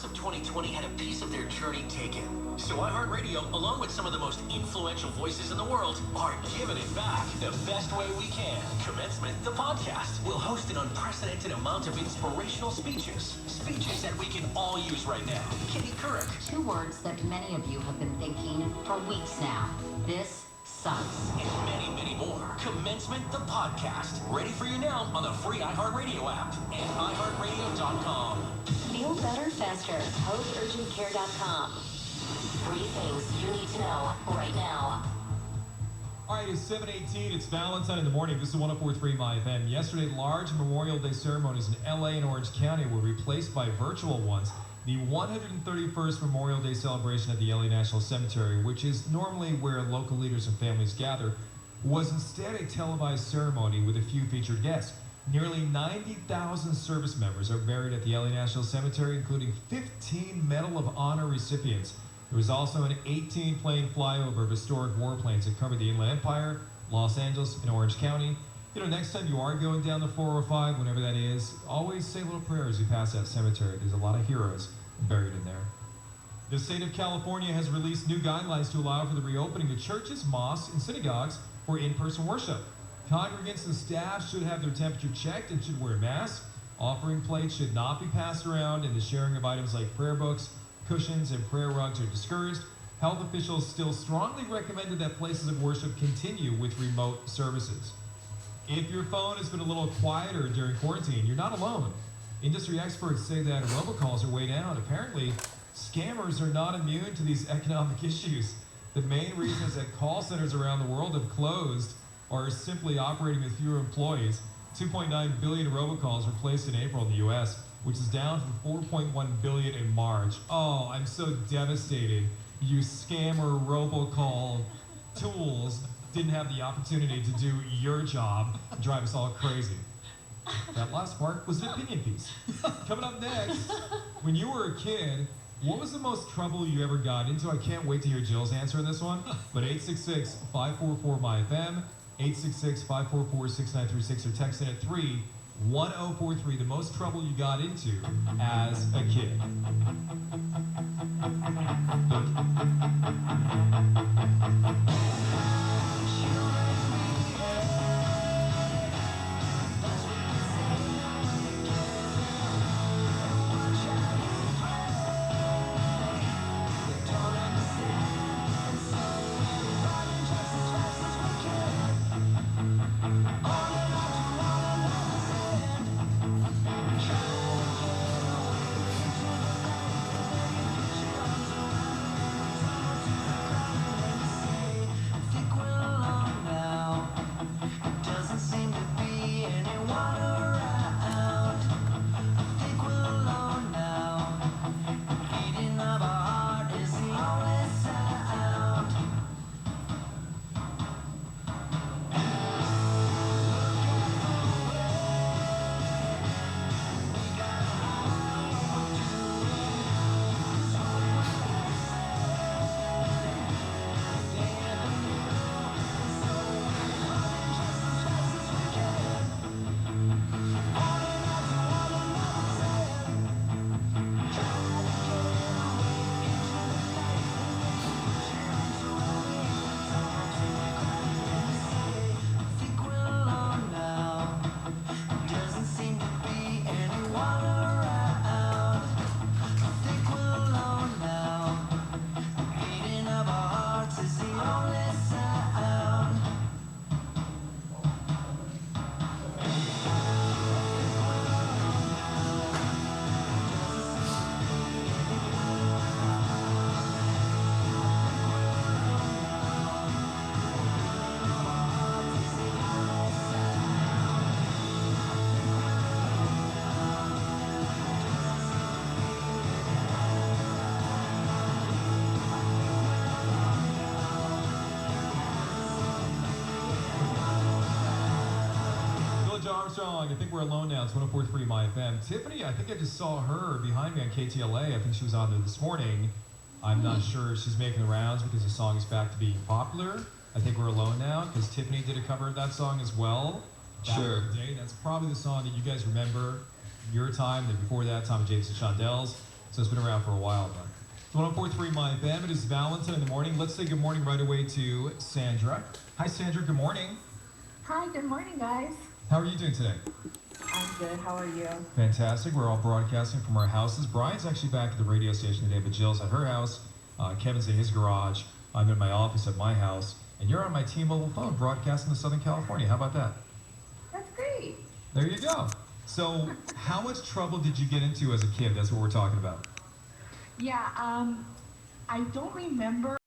of 2020 had a piece of their journey taken. So iHeartRadio, along with some of the most influential voices in the world, are giving it back the best way we can. Commencement, the podcast, will host an unprecedented amount of inspirational speeches. Speeches that we can all use right now. Katie Couric. 2 words that many of you have been thinking for weeks now. This sucks. And many, many more. Commencement, the podcast. Ready for you now on the free iHeartRadio app and iHeartRadio.com. Feel better faster. PostUrgentCare.com. 3 things you need to know right now. All right, it's 7:18. It's Valentine in the morning. This is 104.3 My FM. Yesterday, large Memorial Day ceremonies in LA and Orange County were replaced by virtual ones. The 131st Memorial Day celebration at the LA National Cemetery, which is normally where local leaders and families gather, was instead a televised ceremony with a few featured guests. Nearly 90,000 service members are buried at the LA National Cemetery, including 15 Medal of Honor recipients. There was also an 18-plane flyover of historic warplanes that covered the Inland Empire, Los Angeles, and Orange County. You know, next time you are going down the 405, whenever that is, always say a little prayer as you pass that cemetery. There's a lot of heroes buried in there. The state of California has released new guidelines to allow for the reopening of churches, mosques, and synagogues for in-person worship. Congregants and staff should have their temperature checked and should wear masks. Offering plates should not be passed around, and the sharing of items like prayer books, cushions, and prayer rugs are discouraged. Health officials still strongly recommended that places of worship continue with remote services. If your phone has been a little quieter during quarantine, you're not alone. Industry experts say that robocalls are way down. Apparently, scammers are not immune to these economic issues. The main reason is that call centers around the world have closed or are simply operating with fewer employees. 2.9 billion robocalls were placed in April in the U.S., which is down from 4.1 billion in March. Oh, I'm so devastated. You scammer robocall tools didn't have the opportunity to do your job and drive us all crazy. That last part was an opinion piece. Coming up next, when you were a kid, what was the most trouble you ever got into? I can't wait to hear Jill's answer on this one. But 866-544-MyFM, 866-544-6936, or text in at 31043, the most trouble you got into as a kid. Armstrong, I think we're alone now. It's 104.3 My FM. Tiffany, I think I just saw her behind me on KTLA. I think she was on there this morning. I'm not sure if she's making the rounds because the song is back to being popular. I think we're alone now because Tiffany did a cover of that song as well. Sure. That's probably the song that you guys remember your time. And before that, Tommy James and Shondells. So it's been around for a while. But it's 104.3 My FM. It is Valentine in the morning. Let's say good morning right away to Sandra. Hi, Sandra. Good morning. Hi, good morning, guys. How are you doing today? I'm good. How are you? Fantastic. We're all broadcasting from our houses. Brian's actually back at the radio station today, but Jill's at her house. Kevin's in his garage. I'm in my office at my house. And you're on my T-Mobile phone broadcasting to Southern California. How about that? That's great. There you go. So how much trouble did you get into as a kid? That's what we're talking about. Yeah, I don't remember